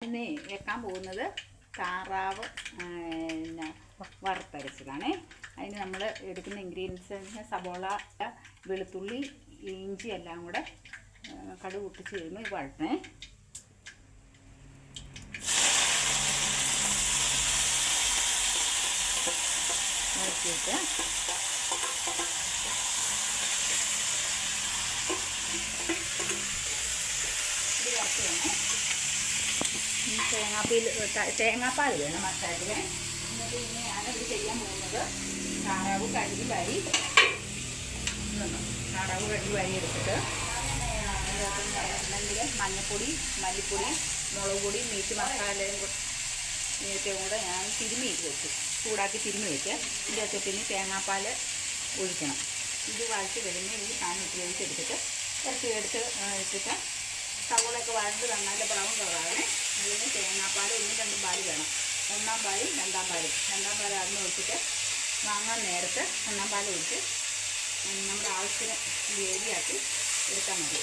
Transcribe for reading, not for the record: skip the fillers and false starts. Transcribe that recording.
ഇന്ന് വെക്കാൻ പോകുന്നത് താറാവ് പിന്നെ വറുത്തരച്ചതാണ്. അതിന് നമ്മൾ എടുക്കുന്ന ഇൻഗ്രീഡിയൻസ് സബോള, വെളുത്തുള്ളി, ഇഞ്ചി എല്ലാം കൂടെ കടുക് പൊട്ടിച്ച് കഴിയുമ്പോൾ ഇത് വഴറ്റണേ. വഴറ്റിയിട്ട് ഇത് വറുത്ത് വേണേ. തേങ്ങാപ്പാൽ വേണം മസാലയിൽ. എന്നിട്ട് ഇനി ഞാനത് ചെയ്യാൻ പോകുന്നത് താറാവ് കഴുകി വാരി എടുത്തിട്ട് പറഞ്ഞിട്ടുണ്ടെങ്കിൽ മഞ്ഞൾപ്പൊടി, മല്ലിപ്പൊടി, മുളക് പൊടി, മീറ്റ് മസാലയും കൂടെ ഞാൻ തിരുമ്മിയിട്ട് വെച്ചു, ചൂടാക്കി തിരുമ്മി വെച്ച് ഇതിൻ്റെ അകത്തോട്ട് ഇനി തേങ്ങാപ്പാൽ ഒഴിക്കണം. ഇത് വഴറ്റി വരുമ്പോൾ ഈ സാധനം ഉപയോഗിച്ചെടുത്തിട്ട് കുറച്ച് ഇട്ടിട്ട് സവോളയൊക്കെ വഴണ്ട് നല്ല ബ്രൗൺ കളറാണ്. അതിന് തേങ്ങാപ്പാൽ 1-2 പാൽ വേണം. 1-ാം പാലും 2-ാം പാലും. 2-ാം പാൽ അതിന് ഒഴിച്ചിട്ട് വാങ്ങാൻ നേരത്ത് 1-ാം പാൽ ഒഴിച്ച് നമ്മുടെ ആവശ്യത്തിന് ഗ്രേവിയാക്കി എടുത്താൽ മതി.